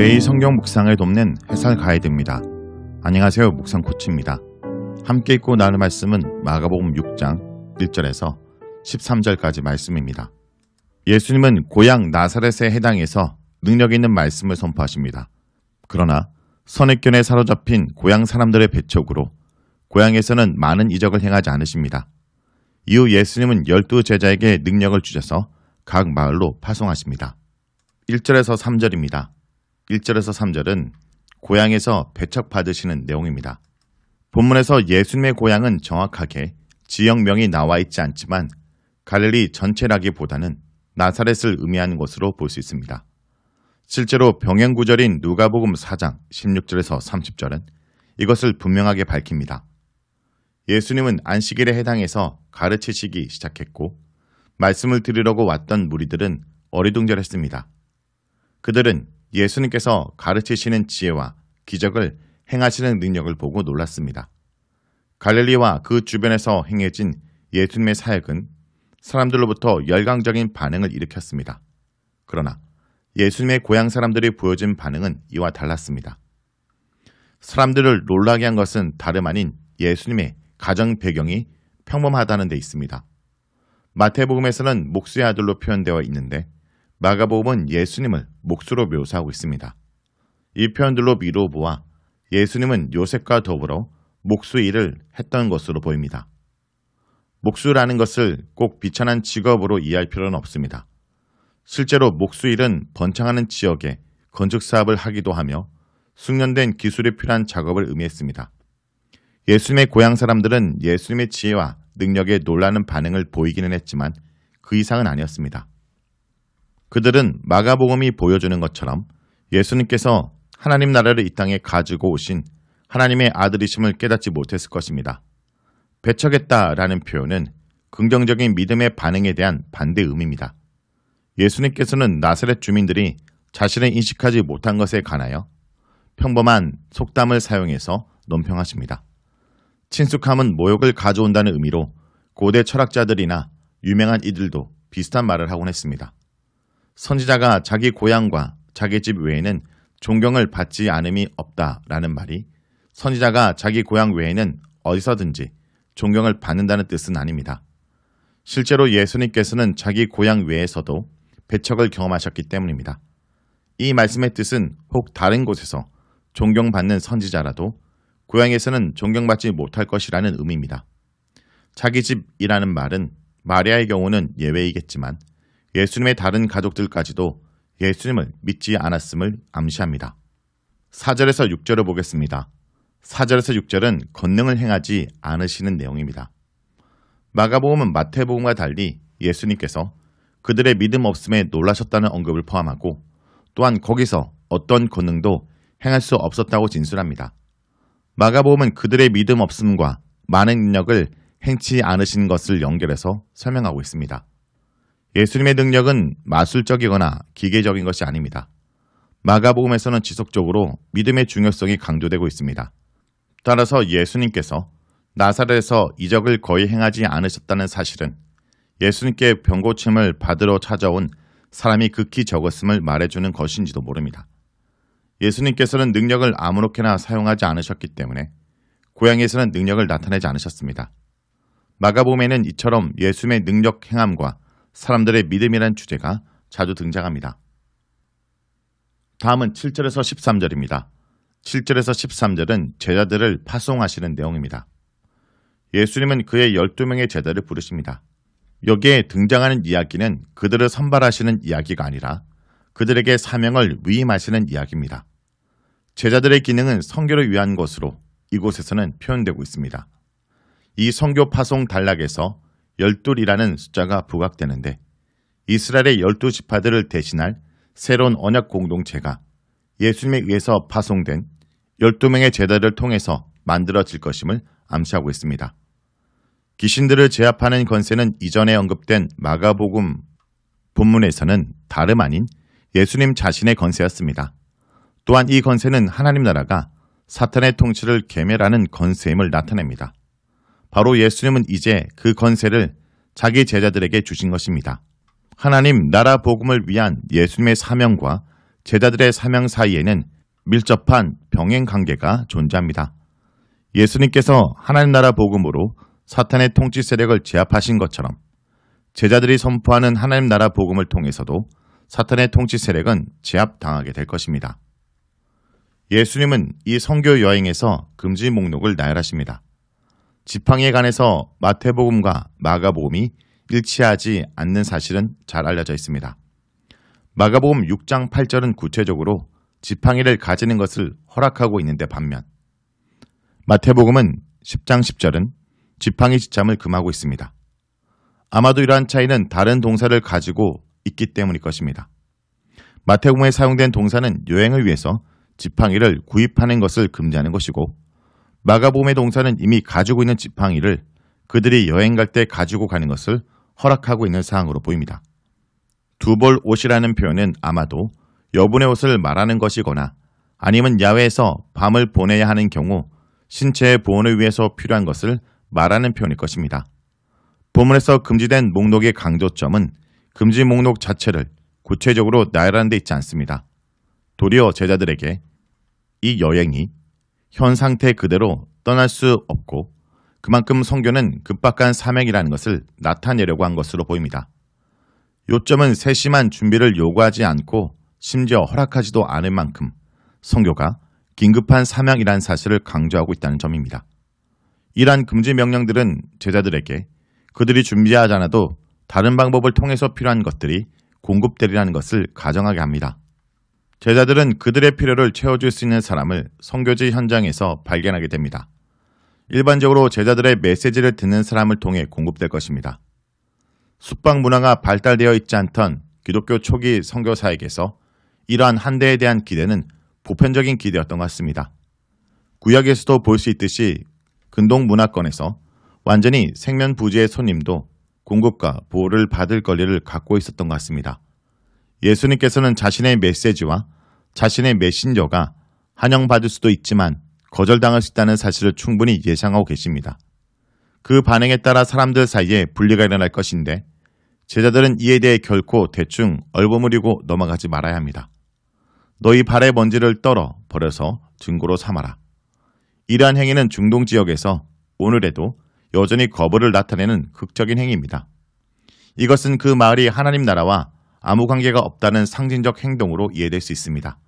매일 성경 묵상을 돕는 해설 가이드입니다. 안녕하세요. 묵상 코치입니다. 함께 읽고 나눌 말씀은 마가복음 6장 1절에서 13절까지 말씀입니다. 예수님은 고향 나사렛에 해당해서 능력 있는 말씀을 선포하십니다. 그러나 선입견에 사로잡힌 고향 사람들의 배척으로 고향에서는 많은 이적을 행하지 않으십니다. 이후 예수님은 12제자에게 능력을 주셔서 각 마을로 파송하십니다. 1절에서 3절입니다. 1절에서 3절은 고향에서 배척받으시는 내용입니다. 본문에서 예수님의 고향은 정확하게 지역명이 나와 있지 않지만 갈릴리 전체라기보다는 나사렛을 의미하는 것으로 볼 수 있습니다. 실제로 병행구절인 누가복음 4장 16절에서 30절은 이것을 분명하게 밝힙니다. 예수님은 안식일에 해당해서 가르치시기 시작했고 말씀을 들으려고 왔던 무리들은 어리둥절했습니다. 그들은 예수님께서 가르치시는 지혜와 기적을 행하시는 능력을 보고 놀랐습니다. 갈릴리와 그 주변에서 행해진 예수님의 사역은 사람들로부터 열광적인 반응을 일으켰습니다. 그러나 예수님의 고향 사람들이 보여준 반응은 이와 달랐습니다. 사람들을 놀라게 한 것은 다름 아닌 예수님의 가정 배경이 평범하다는 데 있습니다. 마태복음에서는 목수의 아들로 표현되어 있는데 마가복음은 예수님을 목수로 묘사하고 있습니다. 이 표현들로 미루어 보아 예수님은 요셉과 더불어 목수 일을 했던 것으로 보입니다. 목수라는 것을 꼭 비천한 직업으로 이해할 필요는 없습니다. 실제로 목수 일은 번창하는 지역에 건축 사업을 하기도 하며 숙련된 기술이 필요한 작업을 의미했습니다. 예수님의 고향 사람들은 예수님의 지혜와 능력에 놀라는 반응을 보이기는 했지만 그 이상은 아니었습니다. 그들은 마가복음이 보여주는 것처럼 예수님께서 하나님 나라를 이 땅에 가지고 오신 하나님의 아들이심을 깨닫지 못했을 것입니다. 배척했다라는 표현은 긍정적인 믿음의 반응에 대한 반대 의미입니다. 예수님께서는 나사렛 주민들이 자신을 인식하지 못한 것에 관하여 평범한 속담을 사용해서 논평하십니다. 친숙함은 모욕을 가져온다는 의미로 고대 철학자들이나 유명한 이들도 비슷한 말을 하곤 했습니다. 선지자가 자기 고향과 자기 집 외에는 존경을 받지 않음이 없다라는 말이 선지자가 자기 고향 외에는 어디서든지 존경을 받는다는 뜻은 아닙니다. 실제로 예수님께서는 자기 고향 외에서도 배척을 경험하셨기 때문입니다. 이 말씀의 뜻은 혹 다른 곳에서 존경받는 선지자라도 고향에서는 존경받지 못할 것이라는 의미입니다. 자기 집이라는 말은 마리아의 경우는 예외이겠지만 예수님의 다른 가족들까지도 예수님을 믿지 않았음을 암시합니다. 4절에서 6절을 보겠습니다. 4절에서 6절은 권능을 행하지 않으시는 내용입니다. 마가복음은 마태복음과 달리 예수님께서 그들의 믿음 없음에 놀라셨다는 언급을 포함하고 또한 거기서 어떤 권능도 행할 수 없었다고 진술합니다. 마가복음은 그들의 믿음 없음과 많은 능력을 행치 않으신 것을 연결해서 설명하고 있습니다. 예수님의 능력은 마술적이거나 기계적인 것이 아닙니다. 마가복음에서는 지속적으로 믿음의 중요성이 강조되고 있습니다. 따라서 예수님께서 나사렛에서 이적을 거의 행하지 않으셨다는 사실은 예수님께 병고침을 받으러 찾아온 사람이 극히 적었음을 말해주는 것인지도 모릅니다. 예수님께서는 능력을 아무렇게나 사용하지 않으셨기 때문에 고향에서는 능력을 나타내지 않으셨습니다. 마가복음에는 이처럼 예수님의 능력 행함과 사람들의 믿음이라는 주제가 자주 등장합니다. 다음은 7절에서 13절입니다. 7절에서 13절은 제자들을 파송하시는 내용입니다. 예수님은 그의 12명의 제자를 부르십니다. 여기에 등장하는 이야기는 그들을 선발하시는 이야기가 아니라 그들에게 사명을 위임하시는 이야기입니다. 제자들의 기능은 선교를 위한 것으로 이곳에서는 표현되고 있습니다. 이 선교 파송 단락에서 12이라는 숫자가 부각되는데 이스라엘의 12지파들을 대신할 새로운 언약 공동체가 예수님에 의해서 파송된 12명의 제자를 통해서 만들어질 것임을 암시하고 있습니다. 귀신들을 제압하는 권세는 이전에 언급된 마가복음 본문에서는 다름 아닌 예수님 자신의 권세였습니다. 또한 이 권세는 하나님 나라가 사탄의 통치를 괴멸하는 권세임을 나타냅니다. 바로 예수님은 이제 그 권세를 자기 제자들에게 주신 것입니다. 하나님 나라 복음을 위한 예수님의 사명과 제자들의 사명 사이에는 밀접한 병행 관계가 존재합니다. 예수님께서 하나님 나라 복음으로 사탄의 통치 세력을 제압하신 것처럼 제자들이 선포하는 하나님 나라 복음을 통해서도 사탄의 통치 세력은 제압당하게 될 것입니다. 예수님은 이 선교 여행에서 금지 목록을 나열하십니다. 지팡이에 관해서 마태복음과 마가복음이 일치하지 않는 사실은 잘 알려져 있습니다. 마가복음 6장 8절은 구체적으로 지팡이를 가지는 것을 허락하고 있는데 반면 마태복음은 10장 10절은 지팡이 지참을 금하고 있습니다. 아마도 이러한 차이는 다른 동사를 가지고 있기 때문일 것입니다. 마태복음에 사용된 동사는 여행을 위해서 지팡이를 구입하는 것을 금지하는 것이고 마가복음의 동사는 이미 가지고 있는 지팡이를 그들이 여행 갈 때 가지고 가는 것을 허락하고 있는 사항으로 보입니다. 두 벌 옷이라는 표현은 아마도 여분의 옷을 말하는 것이거나 아니면 야외에서 밤을 보내야 하는 경우 신체의 보온을 위해서 필요한 것을 말하는 표현일 것입니다. 본문에서 금지된 목록의 강조점은 금지 목록 자체를 구체적으로 나열하는 데 있지 않습니다. 도리어 제자들에게 이 여행이 현 상태 그대로 떠날 수 없고 그만큼 선교는 급박한 사명이라는 것을 나타내려고 한 것으로 보입니다. 요점은 세심한 준비를 요구하지 않고 심지어 허락하지도 않을 만큼 선교가 긴급한 사명이라는 사실을 강조하고 있다는 점입니다. 이러한 금지 명령들은 제자들에게 그들이 준비하지 않아도 다른 방법을 통해서 필요한 것들이 공급되리라는 것을 가정하게 합니다. 제자들은 그들의 필요를 채워줄 수 있는 사람을 선교지 현장에서 발견하게 됩니다. 일반적으로 제자들의 메시지를 듣는 사람을 통해 공급될 것입니다. 숙박 문화가 발달되어 있지 않던 기독교 초기 선교사에게서 이러한 한대에 대한 기대는 보편적인 기대였던 것 같습니다. 구약에서도 볼 수 있듯이 근동 문화권에서 완전히 생면부지의 손님도 공급과 보호를 받을 권리를 갖고 있었던 것 같습니다. 예수님께서는 자신의 메시지와 자신의 메신저가 환영받을 수도 있지만 거절당할 수 있다는 사실을 충분히 예상하고 계십니다. 그 반응에 따라 사람들 사이에 분리가 일어날 것인데 제자들은 이에 대해 결코 대충 얼버무리고 넘어가지 말아야 합니다. 너희 발의 먼지를 떨어 버려서 증거로 삼아라. 이러한 행위는 중동 지역에서 오늘에도 여전히 거부를 나타내는 극적인 행위입니다. 이것은 그 마을이 하나님 나라와 아무 관계가 없다는 상징적 행동으로 이해될 수 있습니다.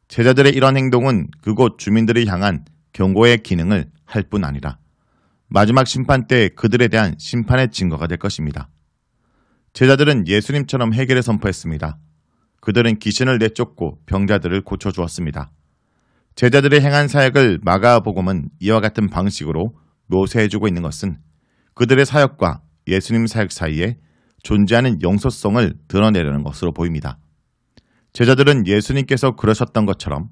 제자들의 이런 행동은 그곳 주민들을 향한 경고의 기능을 할 뿐 아니라 마지막 심판 때 그들에 대한 심판의 증거가 될 것입니다. 제자들은 예수님처럼 회개를 선포했습니다. 그들은 귀신을 내쫓고 병자들을 고쳐주었습니다. 제자들의 행한 사역을 마가복음은 이와 같은 방식으로 묘사해주고 있는 것은 그들의 사역과 예수님 사역 사이에 존재하는 영소성을 드러내려는 것으로 보입니다. 제자들은 예수님께서 그러셨던 것처럼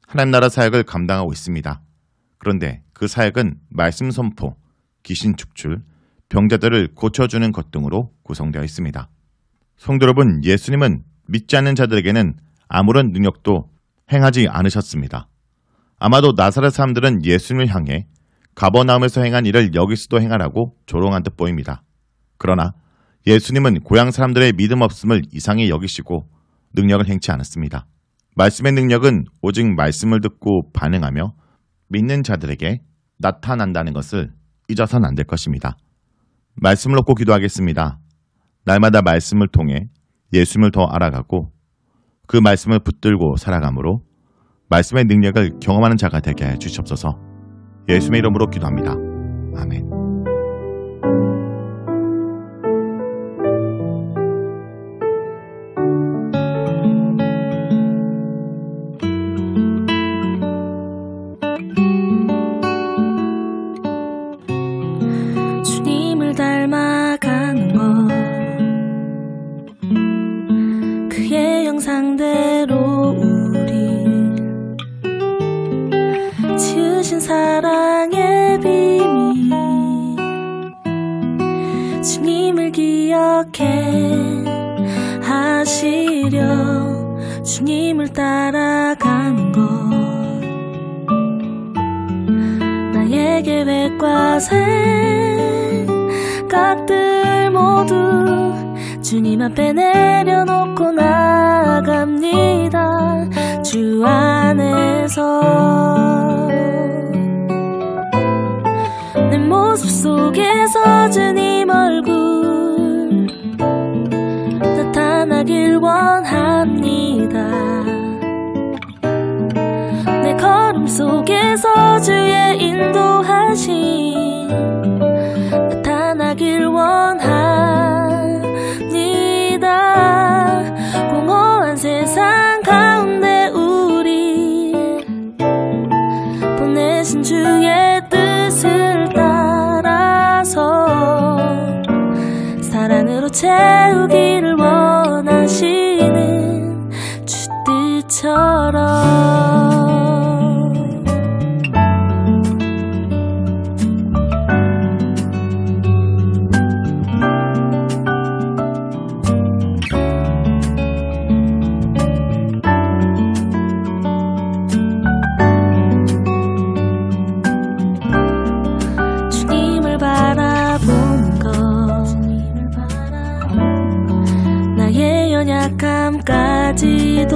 하나님 나라 사역을 감당하고 있습니다. 그런데 그 사역은 말씀 선포, 귀신 축출, 병자들을 고쳐주는 것 등으로 구성되어 있습니다. 성도 여러분, 예수님은 믿지 않는 자들에게는 아무런 능력도 행하지 않으셨습니다. 아마도 나사렛 사람들은 예수님을 향해 가버나움에서 행한 일을 여기서도 행하라고 조롱한 듯 보입니다. 그러나 예수님은 고향 사람들의 믿음 없음을 이상히 여기시고 능력을 행치 않았습니다. 말씀의 능력은 오직 말씀을 듣고 반응하며 믿는 자들에게 나타난다는 것을 잊어서는 안 될 것입니다. 말씀을 놓고 기도하겠습니다. 날마다 말씀을 통해 예수님을 더 알아가고 그 말씀을 붙들고 살아감으로 말씀의 능력을 경험하는 자가 되게 해 주시옵소서. 예수님의 이름으로 기도합니다. 아멘. 주님을 닮아가는 것, 그의 형상대로 우리 지으신 사랑의 비밀, 주님을 기억해 하시려 주님을 따라가는 것, 나의 계획과 생각들 모두 주님 앞에 내려놓고 나갑니다. 주 안에서 내 모습 속에서 주님 얼굴 나타나길 원합니다. 내 걸음 속에서 주의 인도하심 나타나길 원합니다. 공허한 세상 가운데 우리 보내신 주의 뜻을 따라서 사랑으로 채우기를 원하시는 주 뜻처럼 연약함까지도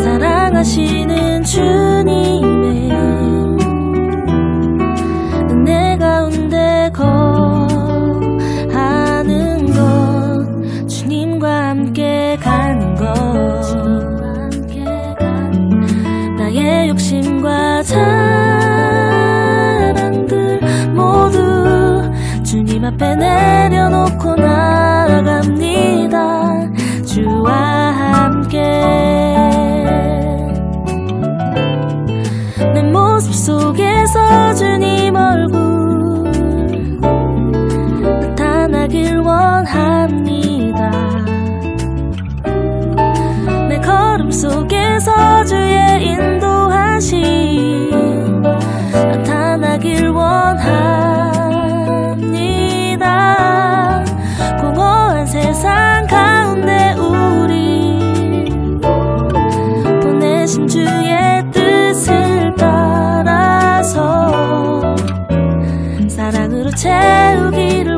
사랑하시는 주님의 은혜 가운데 거하는 것 주님과 함께 가는 것 나의 욕심과 자랑들 모두 주님 앞에 내려놓고 나아갑니다. 주와 함께 내 모습 속에서 주님 얼굴 나타나길 원합니다. 내 걸음 속에서 주의 인도하심 나타나길 원합니다. 공허한 세상 가운데 우리 보내신 주의 뜻을 따라서 사랑으로 채우기를